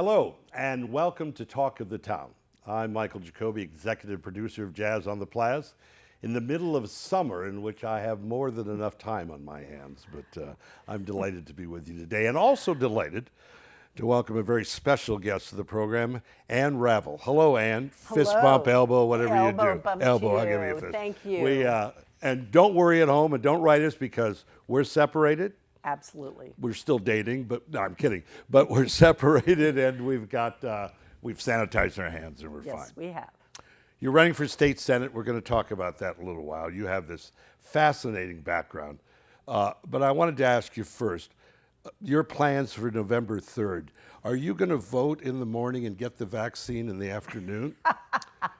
Hello, and welcome to Talk of the Town. I'm Michael Jacobi, executive producer of Jazz on the Plaz, in the middle of summer in which I have more than enough time on my hands, but I'm delighted to be with you today, and also delighted to welcome a very special guest to the program, Ann Ravel. Hello, Ann. Fist bump, elbow, whatever you do. Elbow, I'll give you a fist. Thank you. And don't worry at home, and don't write us because we're separated. Absolutely. We're still dating, but no, I'm kidding. But we're separated, and we've sanitized our hands, and we're fine. Yes, we have. You're running for state senate. We're going to talk about that in a little while. You have this fascinating background. But I wanted to ask you first, your plans for November 3rd. Are you going to vote in the morning and get the vaccine in the afternoon?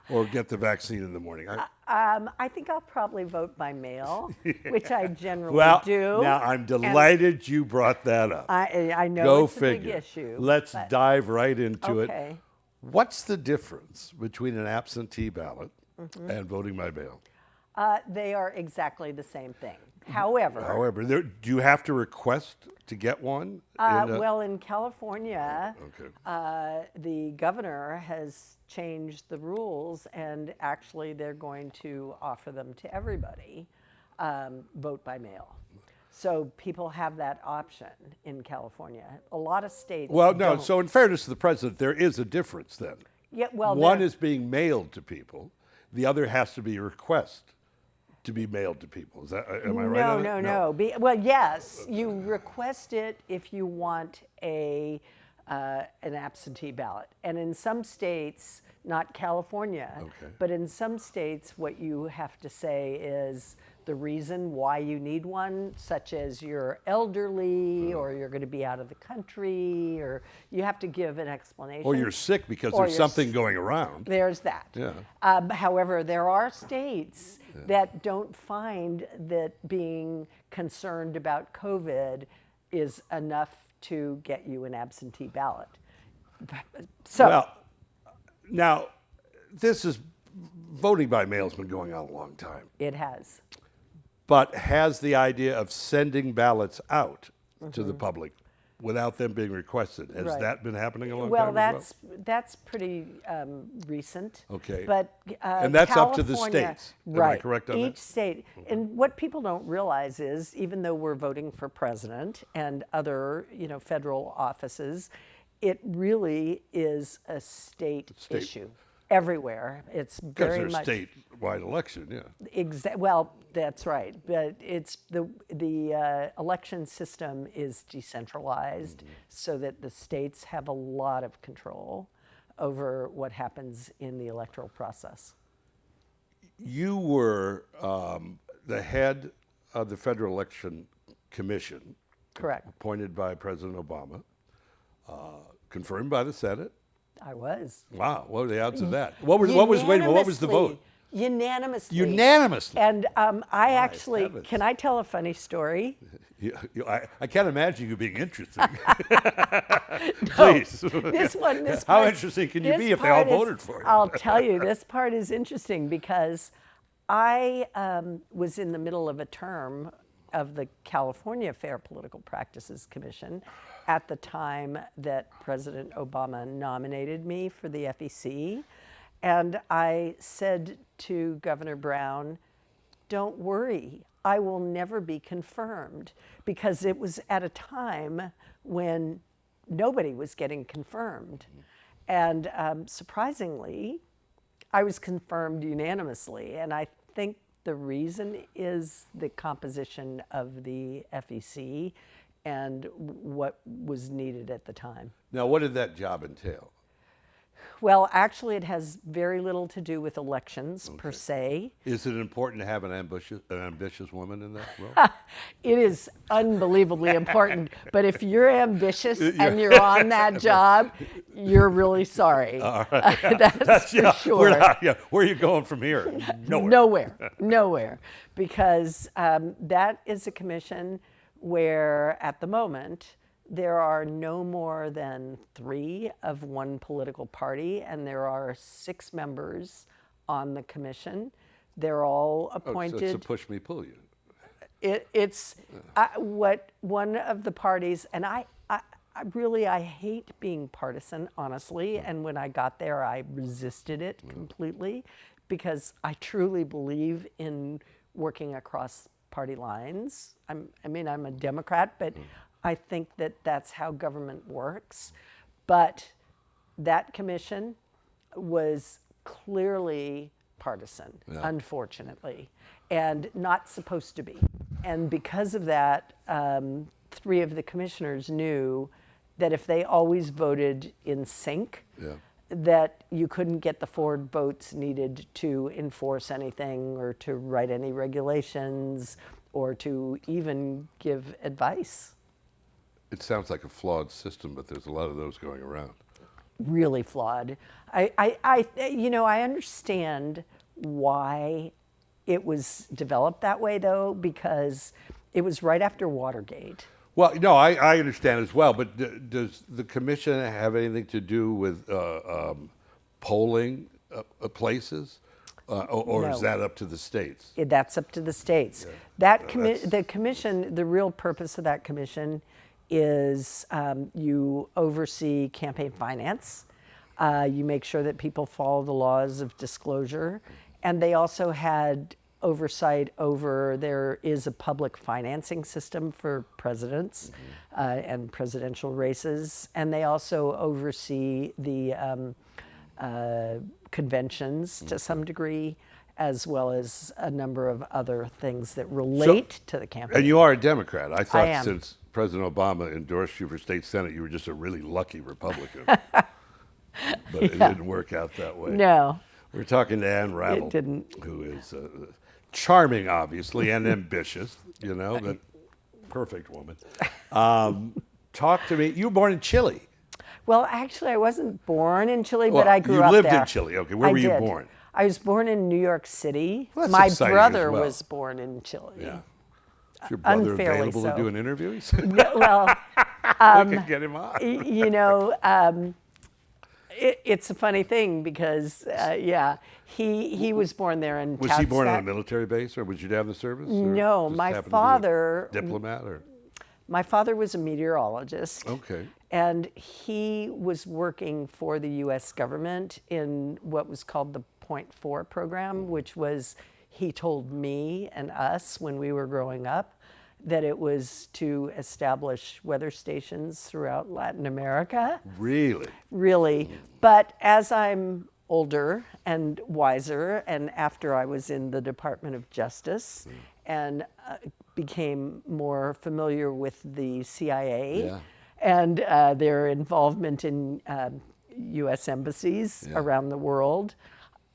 Or get the vaccine in the morning? I think I'll probably vote by mail, which I generally do. Now, I'm delighted you brought that up. I know Go it's figure. a big issue. Let's dive right into it. Okay. What's the difference between an absentee ballot and voting by mail? They are exactly the same thing. However, do you have to request to get one? well, in California, the governor has changed the rules, and actually they're going to offer them to everybody, vote by mail. So people have that option in California. A lot of states don't. So in fairness to the president, there is a difference then. Yeah, well, one is being mailed to people. The other has to be a request to be mailed to people. Is that, am I right on it? No. Well, yes, you request it if you want an absentee ballot. And in some states, not California, but in some states, what you have to say is the reason why you need one, such as you're elderly or you're going to be out of the country, or you have to give an explanation. Or you're sick because there's something going around. There's that. Yeah. However, there are states that don't find that being concerned about COVID is enough to get you an absentee ballot. So, well, now, this is voting by mail has been going on a long time. It has. But has the idea of sending ballots out to the public without them being requested, has that been happening a long time as well? That's pretty recent. Okay. But and that's California, up to the states. Right. Am I correct on that? Each state. And what people don't realize is, even though we're voting for president and other, federal offices, it really is a state issue. Everywhere. It's very much because there's statewide election, yeah. Well, that's right. But it's the election system is decentralized so that the states have a lot of control over what happens in the electoral process. You were the head of the Federal Election Commission. Correct. Appointed by President Obama, confirmed by the Senate. I was. Wow, what are the odds of that? What was the vote? Unanimously. Unanimously. And I actually, can I tell a funny story? I can't imagine you being interesting. Please. This How interesting can you be if they all voted for you? I'll tell you, this part is interesting because I was in the middle of a term of the California Fair Political Practices Commission at the time that President Obama nominated me for the FEC. And I said to Governor Brown, don't worry, I will never be confirmed, because it was at a time when nobody was getting confirmed. And surprisingly, I was confirmed unanimously. And I think the reason is the composition of the FEC and what was needed at the time. Now, what did that job entail? Well, actually, it has very little to do with elections per se. Is it important to have an ambitious woman in that role? It is unbelievably important. But if you're ambitious and you're on that job, you're really sorry. All right. That's for sure. Where are you going from here? Nowhere. Because that is a commission where, at the moment, there are no more than 3 of one political party, and there are 6 members on the commission. They're all appointed. So it's a push me, pull you. It's what one of the parties, and I hate being partisan, honestly. And when I got there, I resisted it completely because I truly believe in working across party lines. I'm a Democrat, but I think that that's how government works. But that commission was clearly partisan, unfortunately, and not supposed to be. And because of that, 3 of the commissioners knew that if they always voted in sync, that you couldn't get the forward votes needed to enforce anything or to write any regulations or to even give advice. It sounds like a flawed system, but there's a lot of those going around. Really flawed. I understand why it was developed that way, though, because it was right after Watergate. Well, no, I understand as well, but does the commission have anything to do with polling places, or is No. that up to the states? That's up to the states. The commission, the real purpose of that commission is you oversee campaign finance, you make sure that people follow the laws of disclosure, and they also had oversight over, there is a public financing system for presidents and presidential races, and they also oversee the conventions to some degree, as well as a number of other things that relate to the campaign. And you are a Democrat. I thought I am. since President Obama endorsed you for state senate, you were just a really lucky Republican. But it didn't work out that way. No, We're talking to Ann Ravel, it didn't. who is charming, obviously, and ambitious, but perfect woman. Talk to me. You were born in Chile. Well, actually, I wasn't born in Chile, but I grew you up lived there. in Chile. Okay, where were you did. born? I was born in New York City. Well, that's My exciting brother as well. was born in Chile. Yeah. Is your brother Unfairly available so. to do an interview? Well, We could get him on. it's a funny thing because, he was born there in Was he born on a Tadstadt. military base, or was your dad in the service? or No, just my happened to be a father. diplomat, or My father was a meteorologist. okay. And he was working for the U.S. government in what was called the Point 4 program, which was, he told me and us when we were growing up, that it was to establish weather stations throughout Latin America. Really? Really. But as I'm older and wiser, and after I was in the Department of Justice and became more familiar with the CIA, Yeah. and their involvement in U.S. embassies around the world,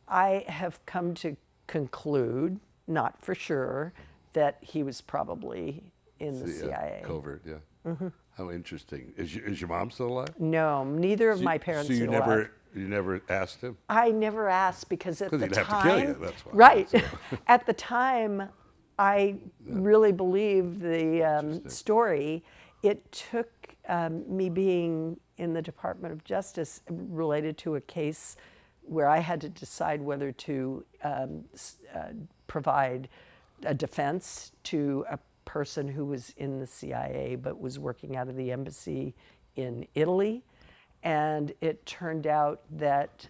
I have come to conclude, not for sure, that he was probably in the CIA. Covert, yeah. How interesting. Is your mom still alive? No, neither of my parents So you are alive. never asked him? I never asked because at the Because time, he'd have to kill you, that's why. right? At the time, I really believed the story. It took me being in the Department of Justice related to a case where I had to decide whether to provide a defense to a person who was in the CIA but was working out of the embassy in Italy. And it turned out that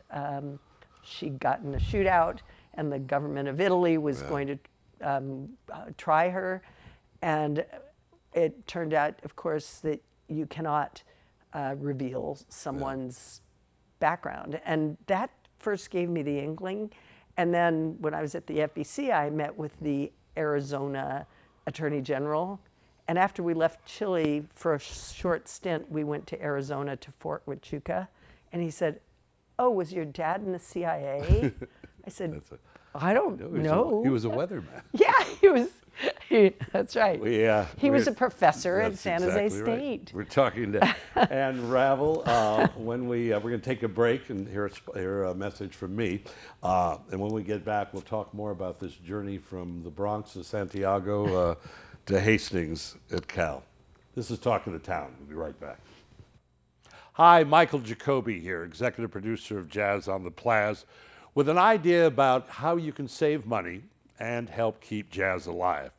she'd gotten a shootout, and the government of Italy was going to try her. And it turned out, of course, that you cannot reveal someone's background. And that first gave me the inkling. And then when I was at the FEC, I met with the Arizona Attorney General. And after we left Chile for a short stint, we went to Arizona to Fort Huachuca. And he said, "Oh, was your dad in the CIA?" I said, "I don't know." He was a weatherman. Yeah, he was. That's right. He was we're- a professor at That's San Jose exactly right. State. We're talking to Ann Ravel. When we're going to take a break and hear a message from me, and when we get back, we'll talk more about this journey from the Bronx to Santiago to Hastings at Cal. This is Talk of the Town. We'll be right back. Hi, Michael Jacobi here, executive producer of Jazz on the Plaz, with an idea about how you can save money and help keep jazz alive.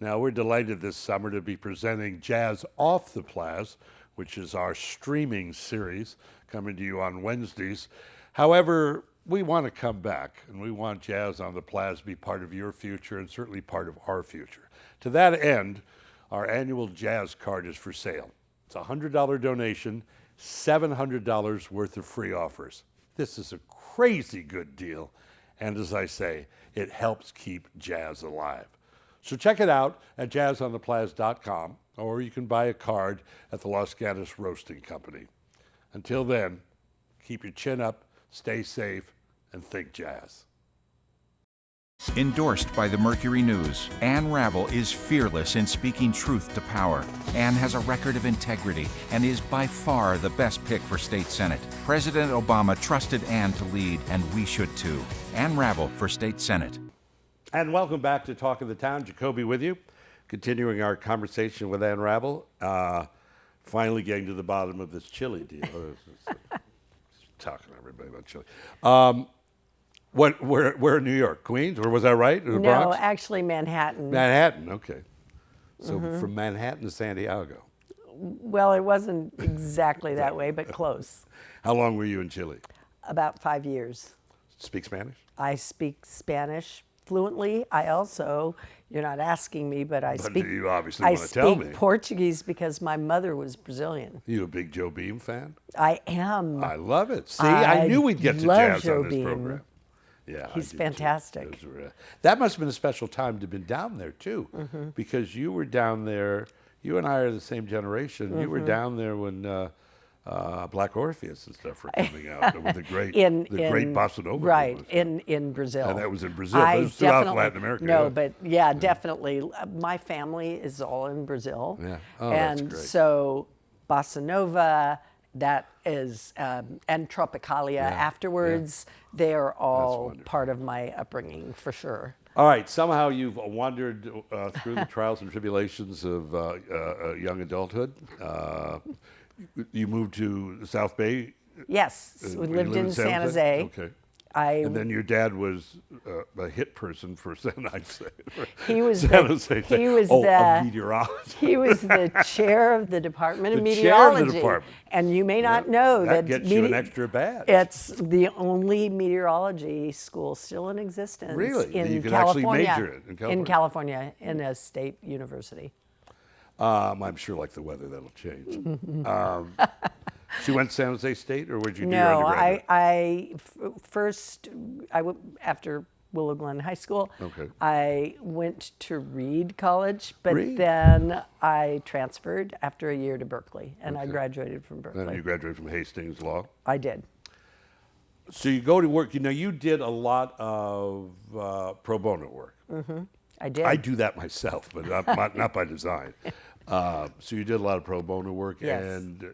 Now, we're delighted this summer to be presenting Jazz Off the Plaz which is our streaming series coming to you on Wednesdays. However, we want to come back, and we want Jazz on the Plaza to be part of your future and certainly part of our future. To that end, our annual Jazz card is for sale. It's a $100 donation, $700 worth of free offers. This is a crazy good deal, and as I say, it helps keep jazz alive. So check it out at jazzontheplaza.com, or you can buy a card at the Los Gatos Roasting Company. Until then, keep your chin up, stay safe, and think jazz. Endorsed by the Mercury News, Ann Ravel is fearless in speaking truth to power. Ann has a record of integrity and is by far the best pick for state senate. President Obama trusted Ann to lead, and we should too. Ann Ravel for state senate. And welcome back to Talk of the Town. Jacobi with you, continuing our conversation with Ann Ravel. Finally getting to the bottom of this Chile deal. Talking to everybody about Chile. Where in New York? Queens? Or was that right? Or the No, Bronx? actually Manhattan. Manhattan, okay. So from Manhattan to Santiago. Well, it wasn't exactly that way, but close. How long were you in Chile? About 5 years. Speak Spanish? I speak Spanish fluently. I also, you're not asking me, but I speak. You obviously want to tell me. Portuguese because my mother was Brazilian. You a big Joe Beam fan? I am. I love it. See, I knew we'd get to love jazz Joe on this Beam. program. Yeah, He's I do, fantastic. too. That must have been a special time to have been down there too, because you were down there. You and I are the same generation. You were down there when Black Orpheus and stuff were coming out with the great bossa nova. Right, movement. in Brazil. And that was in Brazil. But it was throughout Latin America. No, yeah. but yeah, definitely. My family is all in Brazil. Yeah. Oh, that's and great. so bossa nova, that is, and Tropicalia afterwards, they are all part of my upbringing for sure. All right, somehow you've wandered through the trials and tribulations of young adulthood. You moved to the South Bay. Yes, we You lived live in San Jose. Okay. I And then your dad was a hit person for I'd say. He was San the- Jose. he was a the- meteorologist. He was the chair of the Department of The chair of the Meteorology. department. And you may not know that that gets you an extra badge. it's the only meteorology school still in existence Really? in You can actually California. major it in California? In California, in a state university. I'm sure, like the weather, that'll change. So you went to San Jose State, or where'd you do your No, undergraduate? first, after Willow Glen High School, Okay. I went to Reed College, but Reed? then I transferred after a year to Berkeley, and I graduated from Then Berkeley. you graduated from Hastings Law. I did. So you go to work. You did a lot of pro bono work. I did. I do that myself, but not by design. So you did a lot of pro bono work, Yes. and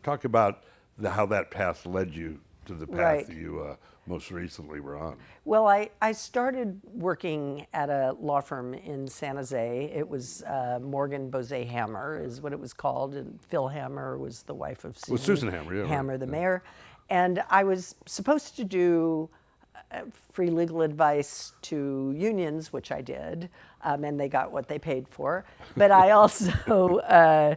talk about how that path led you to the path Right. you most recently were on. Well, I started working at a law firm in San Jose. It was Morgan Bose Hammer is what it was called, and Phil Hammer was the wife of Susan, Susan Hammer, yeah, right, Hammer, the yeah. mayor. And I was supposed to do free legal advice to unions, which I did, and they got what they paid for. But I also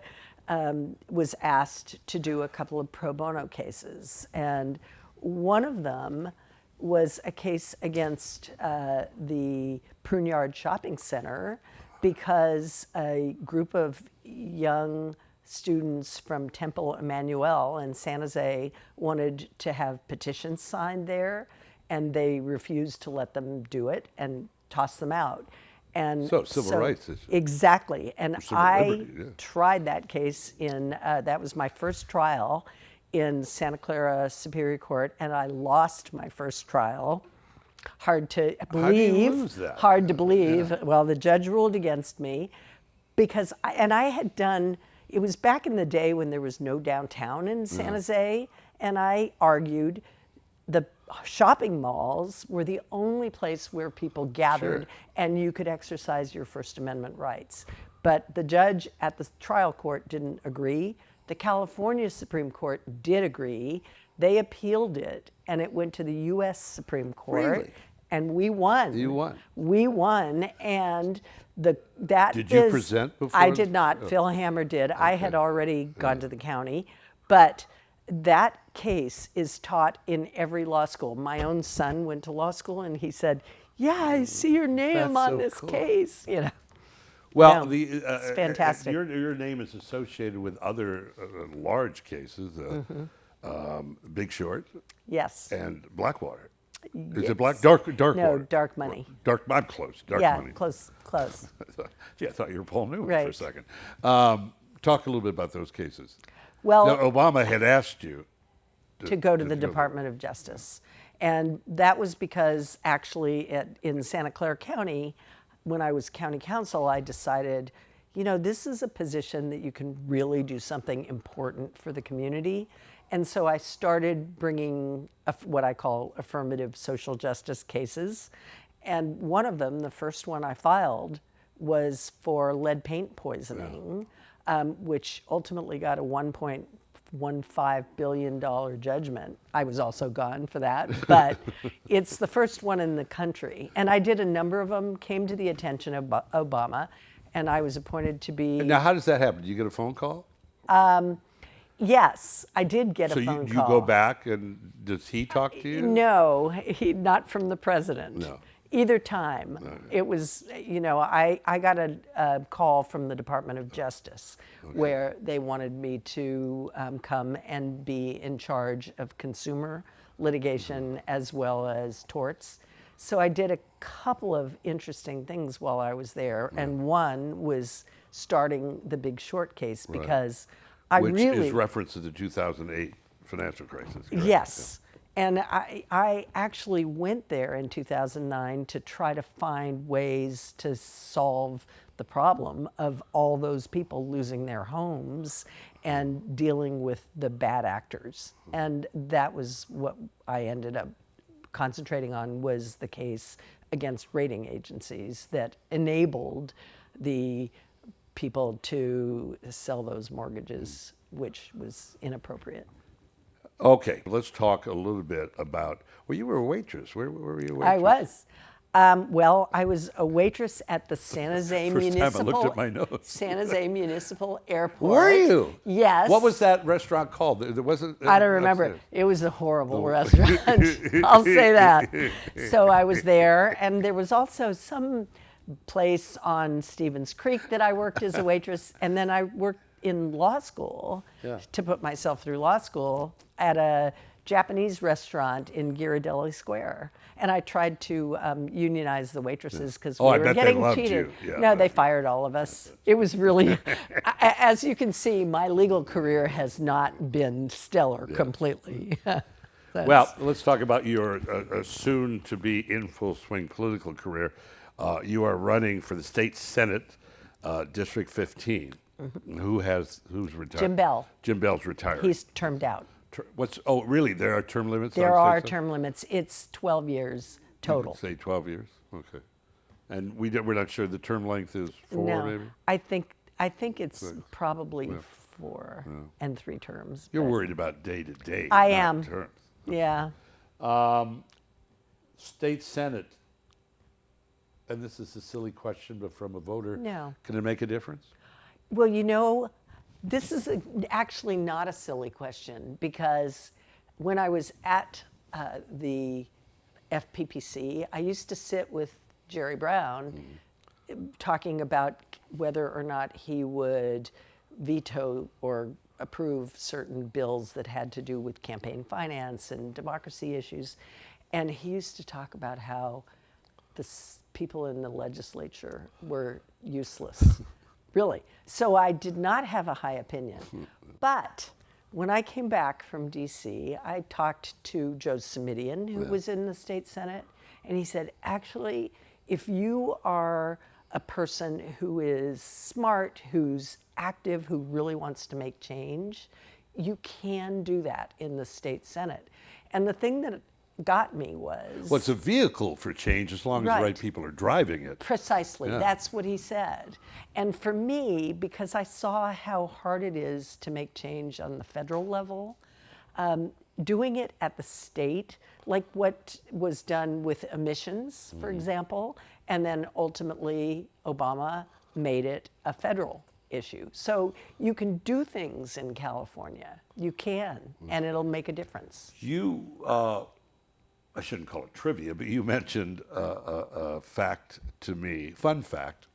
was asked to do a couple of pro bono cases. And one of them was a case against the Pruneyard Shopping Center because a group of young students from Temple Emmanuel in San Jose wanted to have petitions signed there, and they refused to let them do it and tossed them out. And So, civil rights issue. Exactly. And civil I liberty, yeah. tried that case that was my first trial in Santa Clara Superior Court, and I lost my first trial. Hard to believe. How do you lose that? Hard to believe. Well, the judge ruled against me because I had done, it was back in the day when there was no downtown in San Jose, and I argued the shopping malls were the only place where people gathered and you could exercise your First Amendment rights. But the judge at the trial court didn't agree. The California Supreme Court did agree. They appealed it, and it went to the U.S. Supreme Court. Really? and we won. You won. We won, and Did you present before? I did not. Phil Hammer did. I had already gone to the county, but that case is taught in every law school. My own son went to law school, and he said, "Yeah, I see your name That's on so this cool. case." You know. Well, No, it's fantastic. Your name is associated with other large cases, Big Short Yes. and Blackwater. Is Yes. it Dark No, Water? Dark Money. I'm close. Dark Yeah, Money. close. Gee, I thought you were Paul Newman for a Right. second. Talk a little bit about those cases. Well, Now, Obama had asked you to go to the go there. Department of Justice. And that was because actually in Santa Clara County, when I was county council, I decided, this is a position that you can really do something important for the community. And so I started bringing what I call affirmative social justice cases. And one of them, the first one I filed, was for lead paint poisoning, which ultimately got a $1.15 billion judgment. I was also gone for that, but it's the first one in the country. And I did a number of them, came to the attention of Obama, and I was appointed to be... Now, how does that happen? Do you get a phone call? Yes, I did get a phone So call. you go back, and does he talk to you? No, not from the president. No. Either time. It was, I got a call from the Department of Justice where they wanted me to come and be in charge of consumer litigation as well as torts. So I did a couple of interesting things while I was there, and one was starting the Big Short case because Which is reference to the 2008 financial crisis. Correct? Yes. And I actually went there in 2009 to try to find ways to solve the problem of all those people losing their homes and dealing with the bad actors. And that was what I ended up concentrating on, was the case against rating agencies that enabled the people to sell those mortgages, which was inappropriate. Okay, let's talk a little bit about. Well, you were a waitress. Where were you a waitress? I was. Well, I was a waitress at the San Jose First Municipal. time I looked at my notes. San Jose Municipal Airport. Were you? Yes. What was that restaurant called? There wasn't. I don't remember. It was a horrible restaurant. I'll say that. So I was there, and there was also some place on Stevens Creek that I worked as a waitress, and then I worked in law school to put myself through law school at a Japanese restaurant in Ghirardelli Square. And I tried to unionize the waitresses because we I were bet they getting loved cheated. you. Yeah, No, they fired all of us. It was really, as you can see, my legal career has not been stellar completely. Well, let's talk about your soon-to-be in full swing political career. You are running for the state senate, District 15. Who's retired? Jim Bell. Jim Bell's retired. He's termed out. Really? There are term limits? There on are state term limits. It's 12 years total. Say 12 years? Okay. And we're not sure the term length is 4, No, maybe? I think it's probably 4 and 3 terms. You're but- worried about day to day. I not am. terms. Yeah. State Senate, and this is a silly question, but from a voter, No. can it make a difference? Well, this is actually not a silly question, because when I was at the FPPC, I used to sit with Jerry Brown talking about whether or not he would veto or approve certain bills that had to do with campaign finance and democracy issues. And he used to talk about how the people in the legislature were useless. Really. So I did not have a high opinion. But when I came back from DC, I talked to Joe Simidian, who was in the state senate, and he said, actually, if you are a person who is smart, who's active, who really wants to make change, you can do that in the state senate. And the thing that got me was... Well, it's a vehicle for change as long as the right people are driving it. Precisely. Yeah. That's what he said. And for me, because I saw how hard it is to make change on the federal level, doing it at the state like what was done with emissions, for example, and then ultimately Obama made it a federal issue. So you can do things in California. You can, and it'll make a difference. You, I shouldn't call it trivia, but you mentioned a fact to me, fun fact,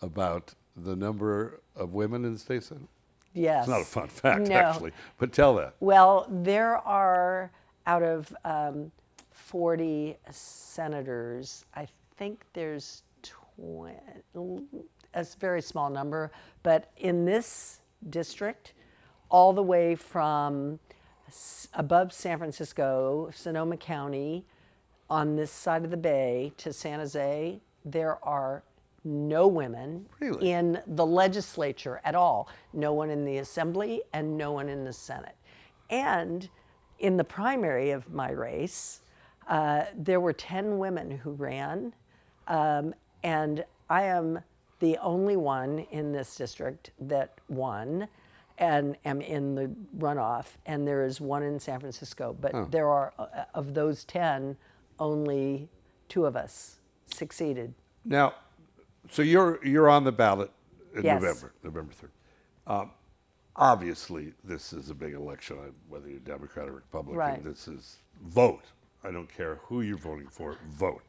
about the number of women in the state Senate. Yes. It's not a fun fact, No. actually, but tell that. Well, there are, out of 40 senators, I think there's 20, a very small number, but in this district, all the way from above San Francisco, Sonoma County, on this side of the bay to San Jose, there are no women Really? in the legislature at all. No one in the assembly and no one in the Senate. And in the primary of my race, there were 10 women who ran, and I am the only one in this district that won and am in the runoff, and there is one in San Francisco. But there are, of those 10, only 2 of us succeeded. Now, so you're on the ballot in Yes. November 3rd. Obviously, this is a big election, whether you're Democrat or Republican. Right. This is vote. I don't care who you're voting for, vote.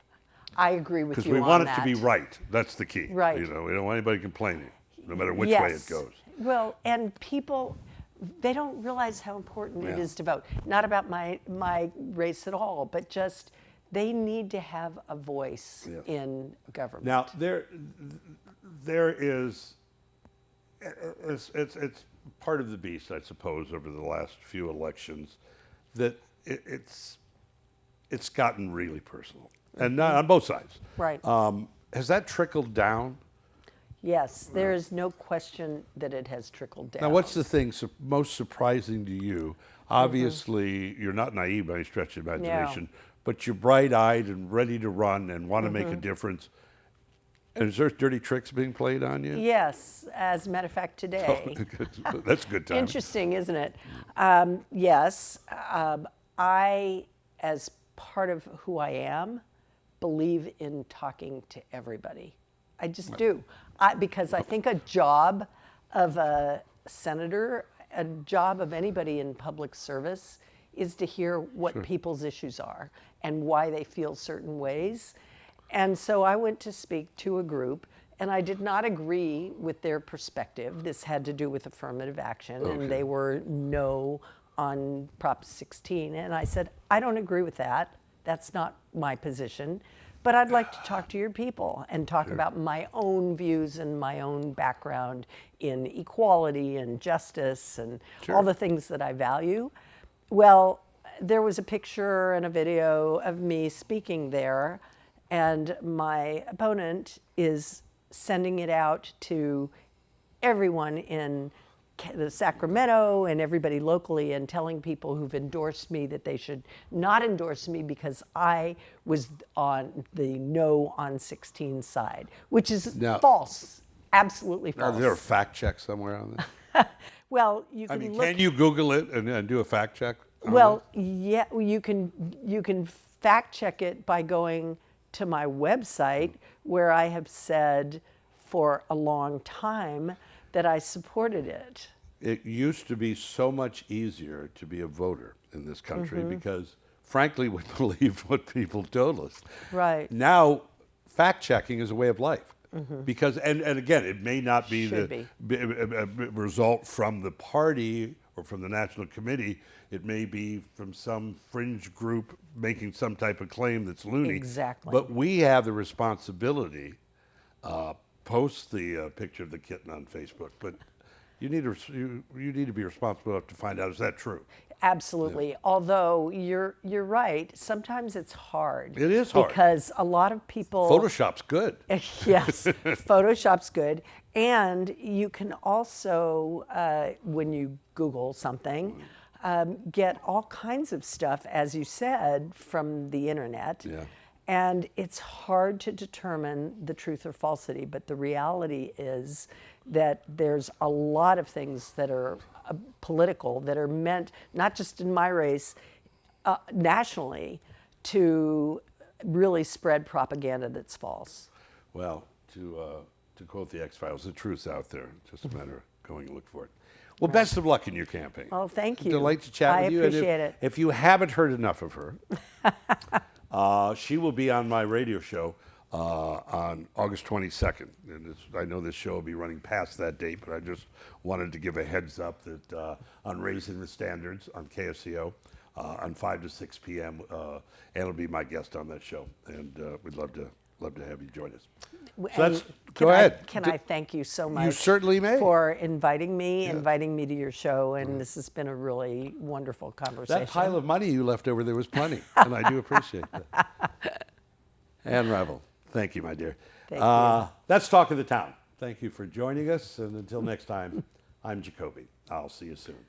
I agree with Because you we on want it that. to be right. That's the key. Right. You know, we don't want anybody complaining, no matter which way it Yes. goes. Well, and people, they don't realize how important it Yeah. is to vote. Not about my race at all, but just they need to have a voice Yeah. in government. Now there is it's part of the beast, I suppose, over the last few elections, that it's gotten really personal, and not on both sides. Right. Has that trickled down? Yes, there is no question that it has trickled down. Now, what's the thing most surprising to you? Obviously, you're not naive by any stretch of the imagination, but you're bright-eyed and ready to run and want to make a difference. And is there dirty tricks being played on you? Yes, as a matter of fact, today. That's good time. Interesting, isn't it? Yes, I, as part of who I am, believe in talking to everybody. I just do. Because I think a job of a senator, a job of anybody in public service, is to hear what people's issues are and why they feel certain ways. And so I went to speak to a group, and I did not agree with their perspective. This had to do with affirmative action, and they were no on Prop 16. And I said, I don't agree with that. That's not my position. But I'd like to talk to your people and talk about my own views and my own background in equality and justice and all the things that I value. Well, there was a picture and a video of me speaking there, and my opponent is sending it out to everyone in the Sacramento and everybody locally, and telling people who've endorsed me that they should not endorse me because I was on the no on 16 side, which is false, absolutely false. Is there a fact check somewhere on this? Well, you can I mean, look. can you Google it and do a fact check? on Well, this? yeah, you can fact check it by going to my website, where I have said for a long time that I supported it. It used to be so much easier to be a voter in this country because, frankly, we believed what people told us. Right. Now, fact checking is a way of life. Because, and again, it may not be Should a result from the party or from the National Committee. It may be from some fringe group making some type of claim that's loony. Exactly. But we have the responsibility. Post the picture of the kitten on Facebook, but you need to be responsible enough to find out, is that true? Absolutely. Although you're right, sometimes it's hard. It is hard. Because a lot of people Photoshop's good. Yes, Photoshop's good. And you can also, when you Google something, get all kinds of stuff, as you said, from the internet. Yeah. And it's hard to determine the truth or falsity, but the reality is that there's a lot of things that are political, that are meant, not just in my race, nationally, to really spread propaganda that's false. Well, to quote the X-Files, the truth's out there. Just a matter of going to look for it. Well, best of luck in your campaign. Oh, thank you. Delight to chat with you. I appreciate it. If you haven't heard enough of her, she will be on my radio show on August 22nd. And I know this show will be running past that date, but I just wanted to give a heads up that on Raising the Standards on KSCO on 5 to 6 p.m. Ann will be my guest on that show, and we'd love to have you join us. So go ahead. Can I thank you so much? You certainly may. For inviting me to your show, and this has been a really wonderful conversation. That pile of money you left over there was plenty, and I do appreciate that. Ann Ravel, thank you, my dear. Thank you. That's Talk of the Town. Thank you for joining us, and until next time, I'm Jacobi. I'll see you soon.